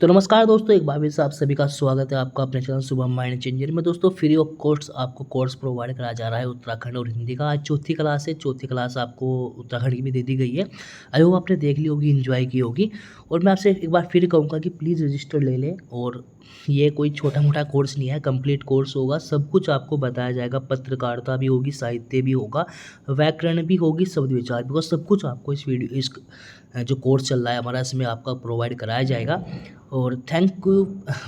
तो नमस्कार दोस्तों, एक बार फिर से आप सभी का स्वागत है आपका अपने चैनल शुभम माइंड चेंजर में। दोस्तों फ्री ऑफ कॉस्ट आपको कोर्स प्रोवाइड कराया जा रहा है उत्तराखंड और हिंदी का। आज चौथी क्लास है, चौथी क्लास आपको उत्तराखंड की भी दे दी गई है। आई होप आपने देख ली होगी, इन्जॉय की होगी। और मैं आपसे एक बार फिर कहूँगा कि प्लीज़ रजिस्टर ले लें। और ये कोई छोटा मोटा कोर्स नहीं है, कंप्लीट कोर्स होगा। सब कुछ आपको बताया जाएगा, पत्रकारिता भी होगी, साहित्य भी होगा, व्याकरण भी होगी, शब्द विचार भी होगा। सब कुछ आपको इस जो कोर्स चल रहा है हमारा, इसमें आपका प्रोवाइड कराया जाएगा। और थैंक यू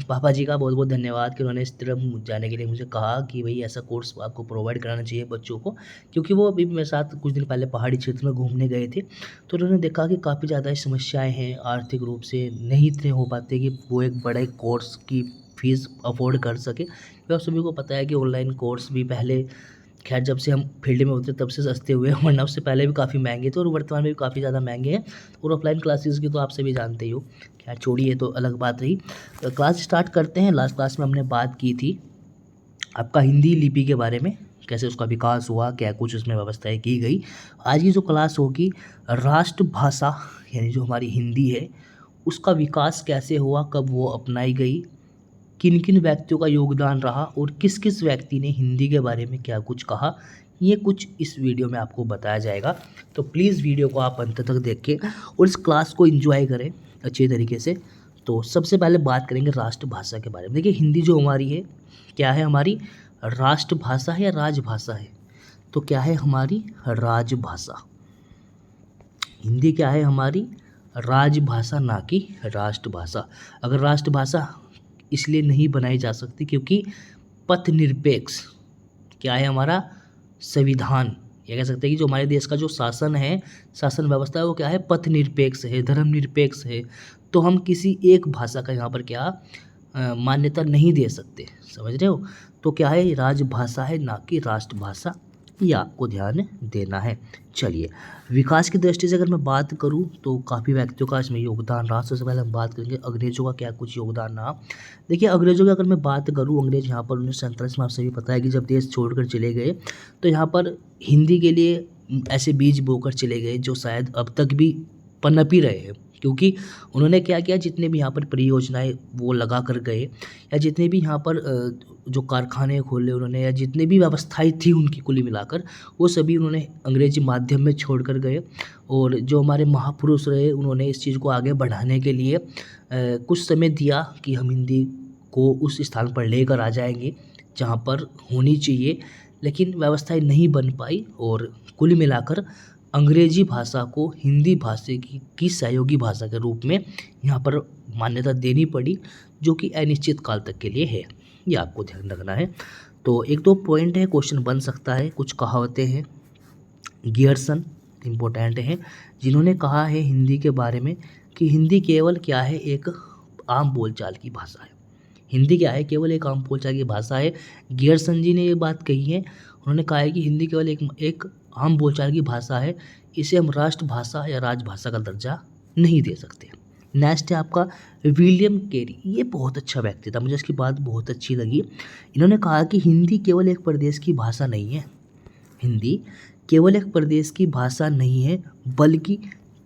पापा जी का बहुत बहुत धन्यवाद कि उन्होंने इस तरफ जाने के लिए मुझे कहा कि भाई ऐसा कोर्स आपको प्रोवाइड कराना चाहिए बच्चों को। क्योंकि वो अभी मेरे साथ कुछ दिन पहले पहाड़ी क्षेत्र में घूमने गए थे, तो उन्होंने देखा कि काफ़ी ज़्यादा समस्याएं हैं, आर्थिक रूप से नहीं इतने हो पाते कि वो एक बड़े कोर्स की फ़ीस अफोर्ड कर सके। क्योंकि आप सभी को पता है कि ऑनलाइन कोर्स भी पहले, खैर जब से हम फील्ड में होते तब से सस्ते हुए हैं, वरना उससे पहले भी काफ़ी महंगे थे और वर्तमान में भी काफ़ी ज़्यादा महंगे हैं। और ऑफलाइन क्लासेस की तो आप सभी जानते ही हो। खैर छोड़िए, तो अलग बात रही। तो क्लास स्टार्ट करते हैं। लास्ट क्लास में हमने बात की थी आपका हिंदी लिपि के बारे में, कैसे उसका विकास हुआ, क्या कुछ उसमें व्यवस्थाएं की गई। आज की जो क्लास होगी राष्ट्रभाषा, यानी जो हमारी हिंदी है उसका विकास कैसे हुआ, कब वो अपनाई गई, किन किन व्यक्तियों का योगदान रहा और किस किस व्यक्ति ने हिंदी के बारे में क्या कुछ कहा, ये कुछ इस वीडियो में आपको बताया जाएगा। तो प्लीज़ वीडियो को आप अंत तक देखें और इस क्लास को एंजॉय करें अच्छे तरीके से। तो सबसे पहले बात करेंगे राष्ट्रभाषा के बारे में। देखिए हिंदी जो हमारी है, क्या है हमारी, राष्ट्रभाषा है या राजभाषा है? तो क्या है हमारी, राजभाषा। हिंदी क्या है हमारी, राजभाषा, ना कि राष्ट्रभाषा। अगर राष्ट्रभाषा इसलिए नहीं बनाई जा सकती क्योंकि पथ निरपेक्ष क्या है हमारा, संविधान, ये कह सकते हैं कि जो हमारे देश का जो शासन है, शासन व्यवस्था है, वो क्या है, पथ निरपेक्ष है, धर्म निरपेक्ष है। तो हम किसी एक भाषा का यहाँ पर क्या मान्यता नहीं दे सकते, समझ रहे हो। तो क्या है, राजभाषा है ना कि राष्ट्रभाषा, ये आपको ध्यान देना है। चलिए विकास की दृष्टि से अगर मैं बात करूं तो काफ़ी व्यक्तियों का इसमें योगदान रहा। सबसे पहले हम बात करेंगे अंग्रेजों का क्या कुछ योगदान रहा। देखिए अंग्रेजों की अगर मैं बात करूं, अंग्रेज यहाँ पर 1947 में, आप सभी पता है कि जब देश छोड़कर चले गए तो यहाँ पर हिंदी के लिए ऐसे बीज बोकर चले गए जो शायद अब तक भी पनप ही रहे हैं। क्योंकि उन्होंने क्या किया, जितने भी यहाँ पर परियोजनाएं वो लगा कर गए, या जितने भी यहाँ पर जो कारखाने खोले उन्होंने, या जितने भी व्यवस्थाएं थी उनकी कुल मिलाकर, वो सभी उन्होंने अंग्रेजी माध्यम में छोड़ कर गए। और जो हमारे महापुरुष रहे उन्होंने इस चीज़ को आगे बढ़ाने के लिए कुछ समय दिया कि हम हिंदी को उस स्थान पर लेकर आ जाएंगे जहाँ पर होनी चाहिए, लेकिन व्यवस्थाएं नहीं बन पाई। और कुल मिलाकर अंग्रेजी भाषा को हिंदी भाषा की सहयोगी भाषा के रूप में यहाँ पर मान्यता देनी पड़ी, जो कि अनिश्चित काल तक के लिए है। ये आपको ध्यान रखना है। तो एक दो पॉइंट है, क्वेश्चन बन सकता है। कुछ कहावतें हैं, गियर्सन इम्पोर्टेंट हैं, जिन्होंने कहा है हिंदी के बारे में कि हिंदी केवल क्या है, एक आम बोलचाल की भाषा है। हिंदी क्या है, केवल एक आम बोलचाल की भाषा है। गियर्सन जी ने ये बात कही है। उन्होंने कहा है कि हिंदी केवल एक आम बोलचाल की भाषा है, इसे हम राष्ट्रभाषा या राजभाषा का दर्जा नहीं दे सकते। नेक्स्ट है आपका विलियम कैरी। ये बहुत अच्छा व्यक्ति था, मुझे इसकी बात बहुत अच्छी लगी। इन्होंने कहा कि हिंदी केवल एक प्रदेश की भाषा नहीं है, हिंदी केवल एक प्रदेश की भाषा नहीं है, बल्कि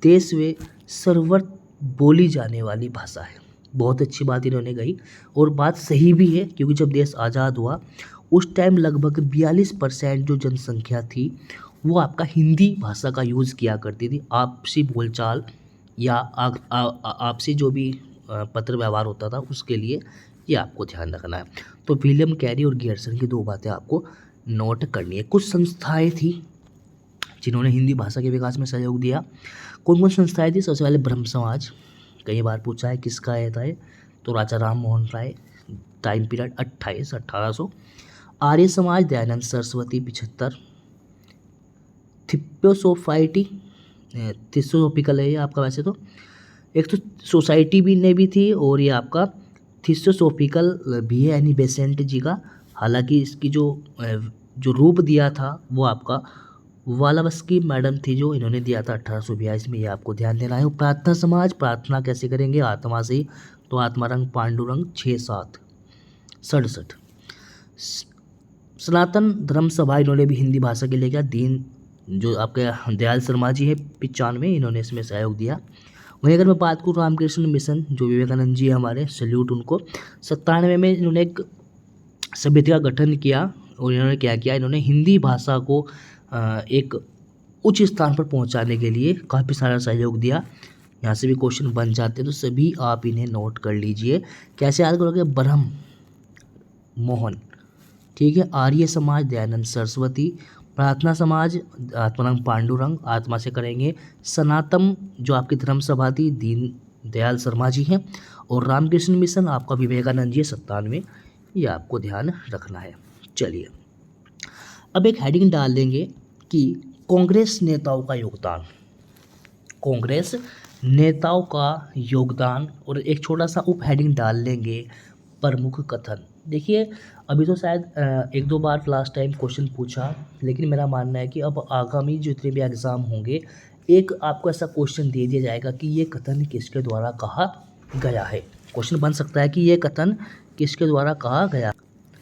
देश में सर्वत्र बोली जाने वाली भाषा है। बहुत अच्छी बात इन्होंने कही, और बात सही भी है। क्योंकि जब देश आज़ाद हुआ उस टाइम लगभग 42% जो जनसंख्या थी वो आपका हिंदी भाषा का यूज़ किया करती थी। आपसी बोलचाल या आपसी जो भी पत्र व्यवहार होता था उसके लिए, ये आपको ध्यान रखना है। तो विलियम कैरी और गियर्सन की दो बातें आपको नोट करनी है। कुछ संस्थाएं थी जिन्होंने हिंदी भाषा के विकास में सहयोग दिया। कौन कौन संस्थाएं थी? सबसे पहले ब्रह्म समाज, कई बार पूछा है किसका है, तो राजा Ram Mohan Roy, time period 1800। Arya Samaj Dayanand Saraswati 75। थियोसोफाइटी, theosophical है ये आपका, वैसे तो एक तो सोसाइटी भी ने भी थी और ये आपका थियोसोफिकल भी है, यानी बेसेंट जी का। हालांकि इसकी जो रूप दिया था वो आपका वालावस्की मैडम थी, जो इन्होंने दिया था 1842 में, ये आपको ध्यान देना है। प्रार्थना समाज, प्रार्थना कैसे करेंगे, आत्मा से, तो आत्मारंग पांडुरंग 6-7 67। सनातन धर्म सभा, इन्होंने भी हिंदी भाषा के लिए क्या, दीन जो आपके दयाल शर्मा जी है 95, इन्होंने इसमें सहयोग दिया। वहीं अगर मैं बात करूँ रामकृष्ण मिशन, जो विवेकानंद जी हमारे, सल्यूट उनको, 97 में इन्होंने एक समिति का गठन किया और इन्होंने क्या किया, इन्होंने हिंदी भाषा को एक उच्च स्थान पर पहुंचाने के लिए काफ़ी सारा सहयोग दिया। यहाँ से भी क्वेश्चन बन जाते हैं, तो सभी आप इन्हें नोट कर लीजिए। कैसे याद करोगे? ब्रह्म मोहन, ठीक है, आर्य समाज दयानंद सरस्वती, प्रार्थना समाज आत्माराम पांडुरंग, आत्मा से करेंगे, सनातन जो आपकी धर्म सभा थी दीन दयाल शर्मा जी हैं, और रामकृष्ण मिशन आपका विवेकानंद जी 97, ये आपको ध्यान रखना है। चलिए अब एक हेडिंग डाल देंगे कि कांग्रेस नेताओं का योगदान, कांग्रेस नेताओं का योगदान, और एक छोटा सा उप हेडिंग डाल लेंगे प्रमुख कथन। देखिए अभी तो शायद एक दो बार लास्ट टाइम क्वेश्चन पूछा, लेकिन मेरा मानना है कि अब आगामी जितने भी एग्ज़ाम होंगे एक आपको ऐसा क्वेश्चन दे दिया जाएगा कि ये कथन किसके द्वारा कहा गया है। क्वेश्चन बन सकता है कि ये कथन किसके द्वारा कहा गया,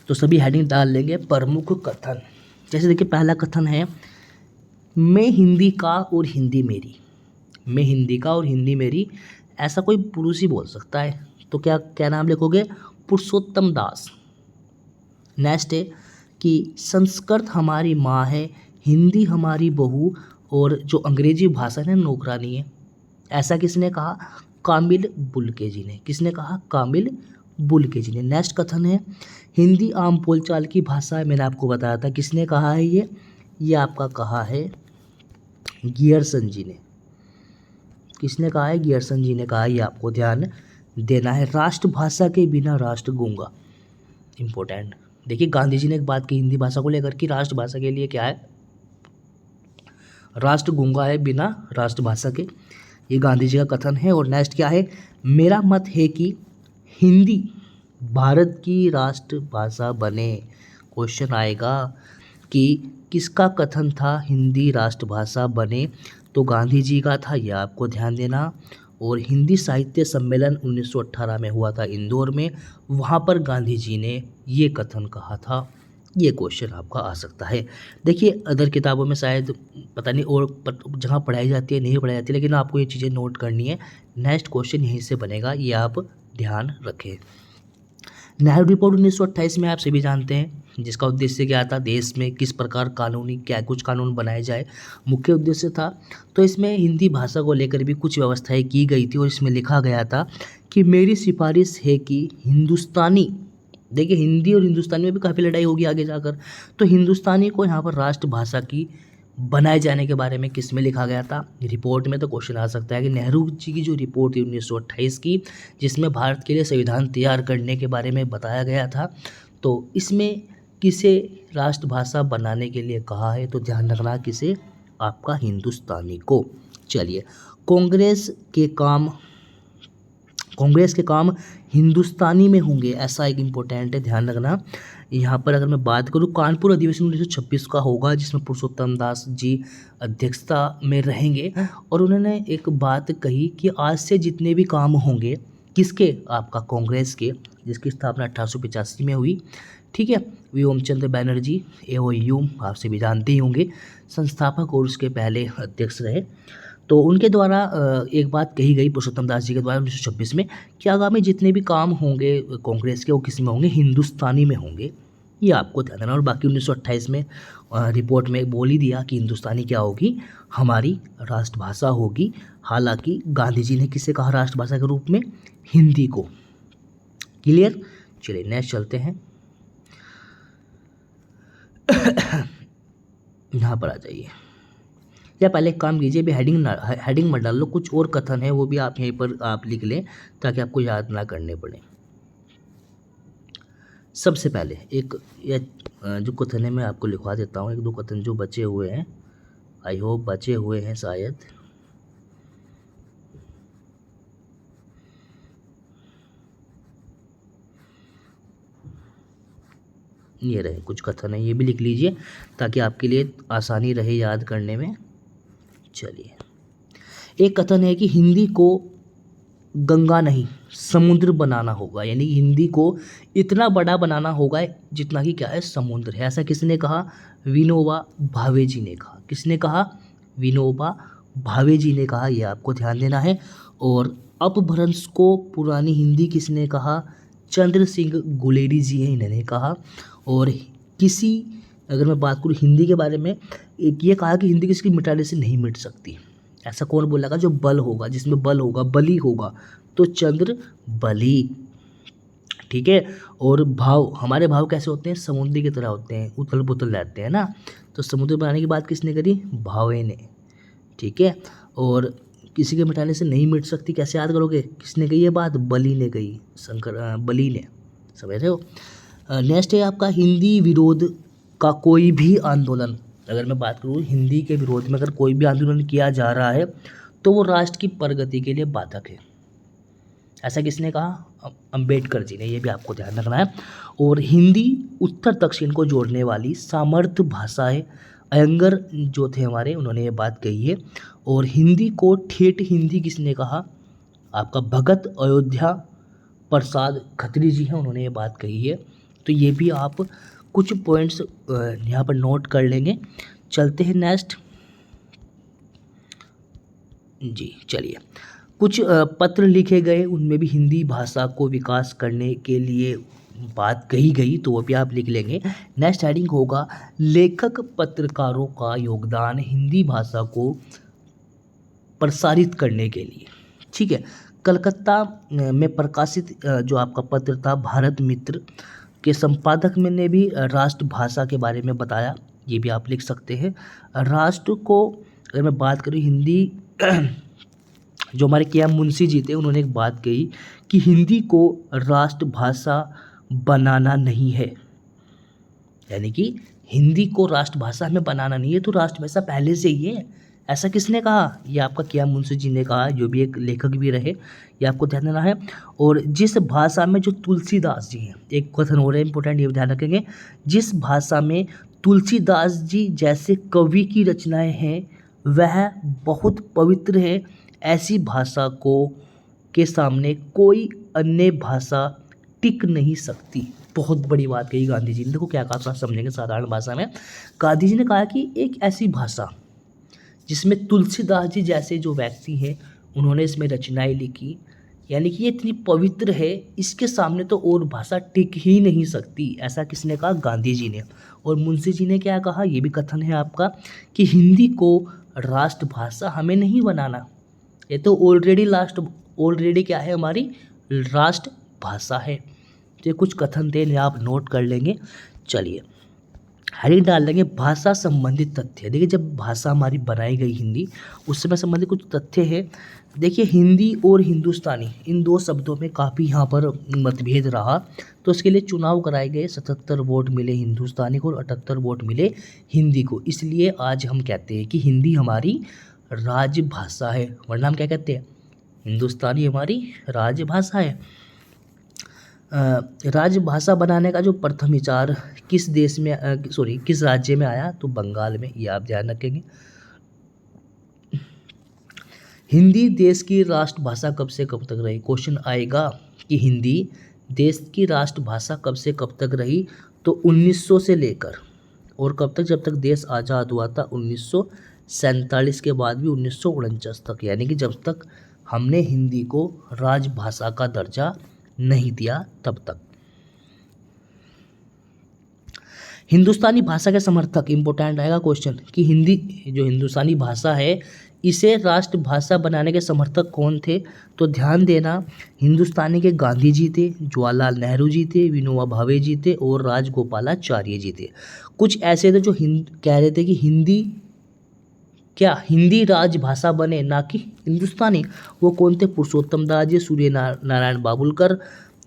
तो सभी हेडिंग डाल लेंगे प्रमुख कथन। जैसे देखिए पहला कथन है, मैं हिंदी का और हिंदी मेरी, मैं हिंदी का और हिंदी मेरी, ऐसा कोई पुरुष ही बोल सकता है, तो क्या क्या नाम लिखोगे? पुरुषोत्तम दास। नेक्स्ट है कि संस्कृत हमारी माँ है, हिंदी हमारी बहू, और जो अंग्रेजी भाषा है नौकरानी है, ऐसा किसने कहा? कामिल बुल्के जी ने। किसने कहा? कामिल बुल्के जी ने। नेक्स्ट कथन है, हिंदी आम बोलचाल की भाषा है, मैंने आपको बताया था, किसने कहा है ये आपका कहा है गियरसन जी ने। किसने कहा है? गियरसन जी ने कहा, ये आपको ध्यान देना है। राष्ट्रभाषा के बिना राष्ट्र गूंगा, इम्पोर्टेंट। देखिए गांधी जी ने एक बात की हिंदी भाषा को लेकर कि राष्ट्रभाषा के लिए क्या है? राष्ट्र गूंगा है बिना राष्ट्रभाषा के, ये गांधी जी का कथन है। और नेक्स्ट क्या है? मेरा मत है कि हिंदी भारत की राष्ट्रभाषा बने। क्वेश्चन आएगा कि किसका कथन था हिंदी राष्ट्रभाषा बने, तो गांधी जी का था, यह आपको ध्यान देना। और हिंदी साहित्य सम्मेलन 1918 में हुआ था इंदौर में, वहाँ पर गांधी जी ने ये कथन कहा था। ये क्वेश्चन आपका आ सकता है। देखिए अदर किताबों में शायद पता नहीं और जहाँ पढ़ाई जाती है नहीं पढ़ाई जाती है, लेकिन आपको ये चीज़ें नोट करनी है। नेक्स्ट क्वेश्चन यहीं से बनेगा, ये आप ध्यान रखें। नेहरू रिपोर्ट 1928 में आप सभी जानते हैं, जिसका उद्देश्य क्या था? देश में किस प्रकार कानूनी क्या कुछ कानून बनाए जाए, मुख्य उद्देश्य था। तो इसमें हिंदी भाषा को लेकर भी कुछ व्यवस्थाएं की गई थी, और इसमें लिखा गया था कि मेरी सिफारिश है कि हिंदुस्तानी, देखिए हिंदी और हिंदुस्तानी में भी काफ़ी लड़ाई होगी आगे जाकर, तो हिंदुस्तानी को यहाँ पर राष्ट्रभाषा की बनाए जाने के बारे में किस में लिखा गया था? रिपोर्ट में। तो क्वेश्चन आ सकता है कि नेहरू जी की जो रिपोर्ट थी 1928 की, जिसमें भारत के लिए संविधान तैयार करने के बारे में बताया गया था, तो इसमें किसे राष्ट्रभाषा बनाने के लिए कहा है? तो ध्यान रखना किसे? आपका हिंदुस्तानी को। चलिए कांग्रेस के काम हिंदुस्तानी में होंगे, ऐसा एक इम्पोर्टेंट है, ध्यान रखना। यहाँ पर अगर मैं बात करूँ, कानपुर अधिवेशन 1926 का होगा, जिसमें पुरुषोत्तम दास जी अध्यक्षता में रहेंगे, और उन्होंने एक बात कही कि आज से जितने भी काम होंगे, किसके? आपका कांग्रेस के, जिसकी स्थापना 1885 में हुई, ठीक है। व्योमचंद्र बैनर्जी AOU आपसे भी जानते ही होंगे, संस्थापक और उसके पहले अध्यक्ष रहे। तो उनके द्वारा एक बात कही गई पुरुषोत्तम दास जी के द्वारा 1926 में कि आगामी जितने भी काम होंगे कांग्रेस के, वो किस में होंगे? हिंदुस्तानी में होंगे, ये आपको ध्यान देना। और बाकी 1928 में रिपोर्ट में बोल ही दिया कि हिंदुस्तानी क्या होगी? हमारी राष्ट्रभाषा होगी। हालांकि गांधी जी ने किसे कहा राष्ट्रभाषा के रूप में? हिंदी को। क्लियर? चलिए नेक्स्ट चलते हैं। यहाँ पर आ जाइए, या पहले एक काम कीजिए, भी हेडिंग मत डाल लो, कुछ और कथन है वो भी आप यहीं पर आप लिख लें, ताकि आपको याद ना करने पड़े। सबसे पहले एक जो कथन है मैं आपको लिखवा देता हूँ, एक दो कथन जो बचे हुए हैं, आई होप बचे हुए हैं शायद। ये रहे कुछ कथन है, ये भी लिख लीजिए ताकि आपके लिए आसानी रहे याद करने में। चलिए, एक कथन है कि हिंदी को गंगा नहीं समुद्र बनाना होगा, यानी हिंदी को इतना बड़ा बनाना होगा जितना कि क्या है? समुद्र है। ऐसा किसने कहा? विनोबा भावे जी ने कहा। किसने कहा? विनोबा भावे जी ने कहा, यह आपको ध्यान देना है। और अपभ्रंश को पुरानी हिंदी किसने कहा? चंद्र सिंह गुलेरी जी हैं, इन्होंने कहा। और किसी, अगर मैं बात करूँ हिंदी के बारे में, एक ये कहा कि हिंदी किसी की मिटाने से नहीं मिट सकती। ऐसा कौन बोलेगा? जो बल होगा, जिसमें बल होगा, बली होगा, तो चंद्र बली। ठीक है। और भाव, हमारे भाव कैसे होते हैं? समुद्र की तरह होते हैं, उथल पुथल रहते हैं ना। तो समुद्र बनाने की बात किसने करी? भावे ने। ठीक है। और किसी के मिटाने से नहीं मिट सकती, कैसे याद करोगे? किसने कही ये बात? बली ने कही, बली ने। समझ रहे हो? नेक्स्ट है आपका हिंदी विरोध का कोई भी आंदोलन। अगर मैं बात करूँ हिंदी के विरोध में अगर कोई भी आंदोलन किया जा रहा है तो वो राष्ट्र की प्रगति के लिए बाधक है। ऐसा किसने कहा? अंबेडकर जी ने। ये भी आपको ध्यान रखना है। और हिंदी उत्तर दक्षिण को जोड़ने वाली सामर्थ्य भाषा है। अयंगर जो थे हमारे, उन्होंने ये बात कही है। और हिंदी को ठेठ हिंदी किसने कहा? आपका भगत अयोध्या प्रसाद खत्री जी हैं, उन्होंने ये बात कही है। तो ये भी आप कुछ पॉइंट्स यहाँ पर नोट कर लेंगे। चलते हैं नेक्स्ट जी। चलिए, कुछ पत्र लिखे गए, उनमें भी हिंदी भाषा को विकास करने के लिए बात कही गई, तो वो भी आप लिख लेंगे। नेक्स्ट हेडिंग होगा लेखक पत्रकारों का योगदान हिंदी भाषा को प्रसारित करने के लिए। ठीक है। कलकत्ता में प्रकाशित जो आपका पत्र था भारत मित्र के संपादक में ने भी राष्ट्रभाषा के बारे में बताया, ये भी आप लिख सकते हैं। राष्ट्र को अगर मैं बात करूँ हिंदी जो हमारे के एम मुंशी जी थे, उन्होंने एक बात कही कि हिंदी को राष्ट्रभाषा बनाना नहीं है। यानी कि हिंदी को राष्ट्रभाषा हमें बनाना नहीं है, तो राष्ट्रभाषा पहले से ही है। ऐसा किसने कहा? ये आपका के एम मुंशी जी ने कहा, जो भी एक लेखक भी रहे, ये आपको ध्यान देना है। और जिस भाषा में जो तुलसीदास जी हैं, एक कथन हो रहा है इंपॉर्टेंट, ये ध्यान रखेंगे। जिस भाषा में तुलसीदास जी जैसे कवि की रचनाएं हैं वह बहुत पवित्र है, ऐसी भाषा को के सामने कोई अन्य भाषा टिक नहीं सकती। बहुत बड़ी बात कही गांधी जी ने। देखो क्या कहा, समझेंगे साधारण भाषा में। गांधी जी ने कहा कि एक ऐसी भाषा जिसमें तुलसीदास जी जैसे जो व्यक्ति हैं उन्होंने इसमें रचनाएं लिखी, यानी कि ये इतनी पवित्र है, इसके सामने तो और भाषा टिक ही नहीं सकती। ऐसा किसने कहा? गांधी जी ने। और मुंशी जी ने क्या कहा? ये भी कथन है आपका कि हिंदी को राष्ट्रभाषा हमें नहीं बनाना, ये तो ऑलरेडी क्या है? हमारी राष्ट्रभाषा है। तो ये कुछ कथन थे, इन्हें आप नोट कर लेंगे। चलिए, हेडिंग डाल देंगे भाषा संबंधित तथ्य। देखिए, जब भाषा हमारी बनाई गई हिंदी, उस समय संबंधित कुछ तथ्य है। देखिए, हिंदी और हिंदुस्तानी इन दो शब्दों में काफ़ी यहाँ पर मतभेद रहा, तो इसके लिए चुनाव कराए गए। 77 वोट मिले हिंदुस्तानी को और 78 वोट मिले हिंदी को। इसलिए आज हम कहते हैं कि हिंदी हमारी राजभाषा है, वरना हम क्या कहते हैं? हिंदुस्तानी हमारी राजभाषा है। राजभाषा बनाने का जो प्रथम विचार किस देश में किस राज्य में आया? तो बंगाल में, ये आप ध्यान रखेंगे। हिंदी देश की राष्ट्रभाषा कब से कब तक रही? क्वेश्चन आएगा कि हिंदी देश की राष्ट्रभाषा कब से कब तक रही? तो 1900 से लेकर, और कब तक? जब तक देश आज़ाद हुआ था 1947 के बाद भी 1949 तक, यानी कि जब तक हमने हिंदी को राजभाषा का दर्जा नहीं दिया तब तक। हिंदुस्तानी भाषा के समर्थक, इंपॉर्टेंट आएगा क्वेश्चन कि हिंदी जो हिंदुस्तानी भाषा है इसे राष्ट्रभाषा बनाने के समर्थक कौन थे? तो ध्यान देना, हिंदुस्तानी के गांधी जी थे, जवाहरलाल नेहरू जी थे, विनोबा भावे जी थे और राजगोपालाचार्य जी थे। कुछ ऐसे थे जो कह रहे थे कि हिंदी राजभाषा बने, ना कि हिंदुस्तानी। वो कौन थे? पुरुषोत्तम दास जी, सूर्य नारायण बाबुलकर,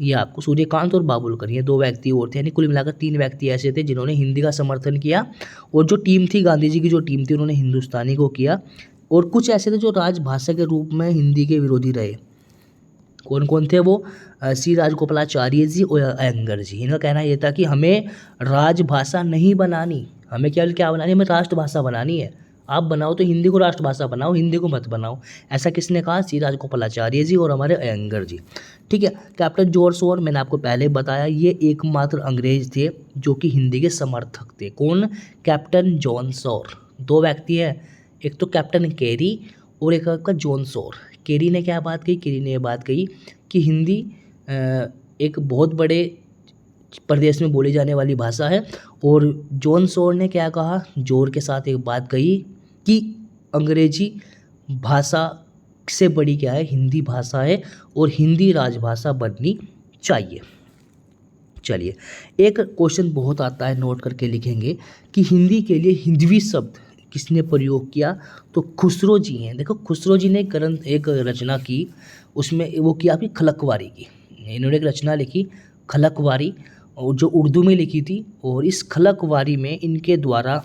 ये आपको सूर्यकांत और बाबुलकर, ये दो व्यक्ति और थे। यानी कुल मिलाकर 3 व्यक्ति ऐसे थे जिन्होंने हिंदी का समर्थन किया। और जो टीम थी, गांधी जी की जो टीम थी, उन्होंने हिंदुस्तानी को किया। और कुछ ऐसे थे जो राजभाषा के रूप में हिंदी के विरोधी रहे। कौन कौन थे वो? श्री राजगोपालाचार्य जी और अयंगर जी। इनका कहना यह था कि हमें राजभाषा नहीं बनानी, हमें क्या बनानी? हमें राष्ट्रभाषा बनानी है। आप बनाओ तो हिंदी को राष्ट्रभाषा बनाओ, हिंदी को मत बनाओ। ऐसा किसने कहा? श्री राजगोपालाचार्य जी और हमारे अयंगर जी। ठीक है। कैप्टन जॉर्ज शॉर, मैंने आपको पहले बताया, ये एकमात्र अंग्रेज थे जो कि हिंदी के समर्थक थे। कौन? Captain John sure. 2 व्यक्ति हैं, एक तो कैप्टन कैरी और एक आपका जॉन शॉर। केरी ने क्या बात कही? केरी ने ये बात कही कि हिंदी एक बहुत बड़े प्रदेश में बोली जाने वाली भाषा है। और जॉन सॉर ने क्या कहा? जोर के साथ एक बात कही कि अंग्रेजी भाषा से बड़ी क्या है? हिंदी भाषा है और हिंदी राजभाषा बननी चाहिए। चलिए, एक क्वेश्चन बहुत आता है, नोट करके लिखेंगे कि हिंदी के लिए हिंदवी शब्द किसने प्रयोग किया? तो खुसरो जी हैं। देखो, खुसरो जी ने एक रचना की, उसमें वो किया आपकी खलकवारी की। इन्होंने एक रचना लिखी खलकवारी, और जो उर्दू में लिखी थी, और इस खलकवारी में इनके द्वारा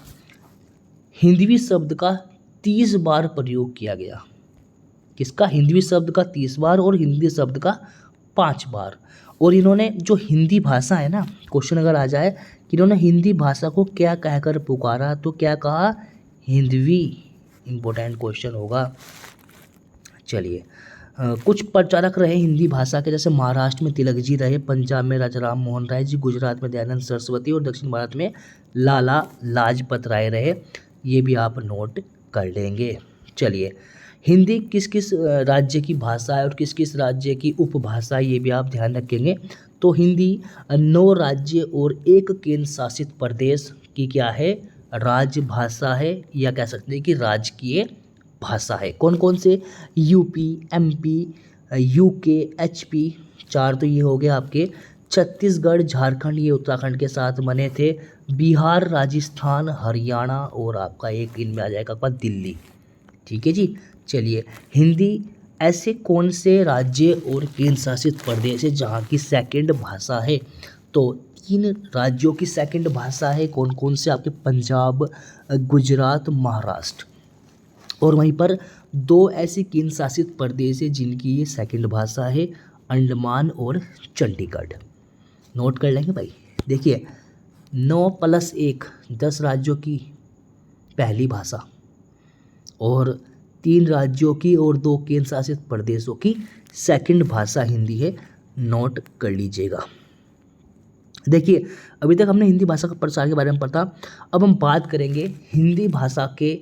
हिंदवी शब्द का 30 बार प्रयोग किया गया। किसका? हिंदवी शब्द का 30 बार और हिंदी शब्द का 5 बार। और इन्होंने जो हिंदी भाषा है ना, क्वेश्चन अगर आ जाए कि इन्होंने हिंदी भाषा को क्या कहकर पुकारा, तो क्या कहा? हिंदवी। इम्पोर्टेंट क्वेश्चन होगा। चलिए, कुछ प्रचारक रहे हिंदी भाषा के, जैसे महाराष्ट्र में तिलक जी रहे, पंजाब में राजा राम मोहन राय जी, गुजरात में दयानंद सरस्वती और दक्षिण भारत में लाला लाजपत राय रहे। ये भी आप नोट कर लेंगे। चलिए, हिंदी किस किस राज्य की भाषा है और किस किस राज्य की उपभाषा है, ये भी आप ध्यान रखेंगे। तो हिंदी 9 राज्य और 1 केंद्र शासित प्रदेश की क्या है? राजभाषा है, या कह सकते हैं कि राजकीय भाषा है। कौन कौन से? यूपी, एमपी, यूके, एचपी, 4 तो ये हो गए आपके। छत्तीसगढ़, झारखंड, ये उत्तराखंड के साथ बने थे। बिहार, राजस्थान, हरियाणा, और आपका एक इनमें आ जाएगा आपका दिल्ली। ठीक है जी। चलिए, हिंदी ऐसे कौन से राज्य और केंद्र शासित प्रदेश है जहाँ की सेकंड भाषा है? तो 3 राज्यों की सेकंड भाषा है। कौन कौन से? आपके पंजाब, गुजरात, महाराष्ट्र। और वहीं पर 2 ऐसे केंद्र शासित प्रदेश है जिनकी ये सेकंड भाषा है, अंडमान और चंडीगढ़। नोट कर लेंगे भाई। देखिए, 9 + 1 10 राज्यों की पहली भाषा, और 3 राज्यों की और 2 केंद्र शासित प्रदेशों की सेकंड भाषा हिंदी है। नोट कर लीजिएगा। देखिए, अभी तक हमने हिंदी भाषा का प्रसार के बारे में पढ़ा। अब हम बात करेंगे हिंदी भाषा के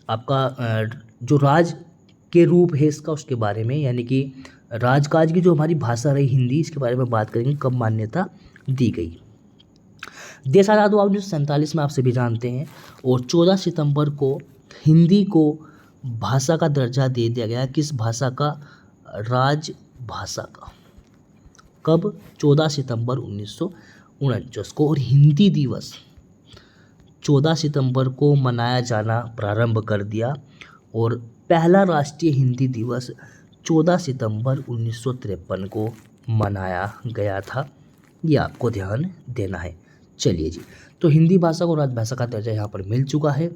आपका जो राज के रूप है इसका, उसके बारे में, यानी कि राजकाज की जो हमारी भाषा रही हिंदी, इसके बारे में बात करेंगे, कब मान्यता दी गई। देश आज़ाद हुआ 1947 में, आप सभी जानते हैं, और 14 सितंबर को हिंदी को भाषा का दर्जा दे दिया गया। किस भाषा का? राजभाषा का। कब? 14 सितंबर 1949 को। और हिंदी दिवस 14 सितंबर को मनाया जाना प्रारंभ कर दिया, और पहला राष्ट्रीय हिंदी दिवस 14 सितंबर 1953 को मनाया गया था। ये आपको ध्यान देना है। चलिए जी, तो हिंदी भाषा को राजभाषा का दर्जा यहाँ पर मिल चुका है।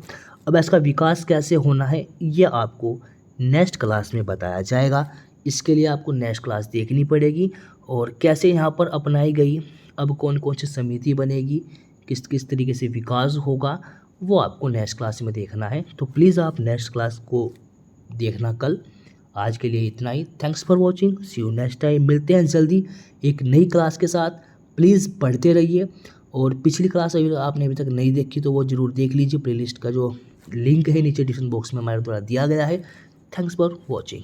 अब इसका विकास कैसे होना है, ये आपको नेक्स्ट क्लास में बताया जाएगा। इसके लिए आपको नेक्स्ट क्लास देखनी पड़ेगी, और कैसे यहाँ पर अपनाई गई, अब कौन कौन सी समिति बनेगी, किस किस तरीके से विकास होगा, वो आपको नेक्स्ट क्लास में देखना है। तो प्लीज़ आप नेक्स्ट क्लास को देखना कल। आज के लिए इतना ही। Thanks for watching, see you next time. मिलते हैं जल्दी एक नई क्लास के साथ। प्लीज़ पढ़ते रहिए, और पिछली क्लास अभी तक नहीं देखी तो वो ज़रूर देख लीजिए। प्लेलिस्ट का जो लिंक है नीचे डिस्क्रिप्शन बॉक्स में हमारे द्वारा दिया गया है। Thanks for watching.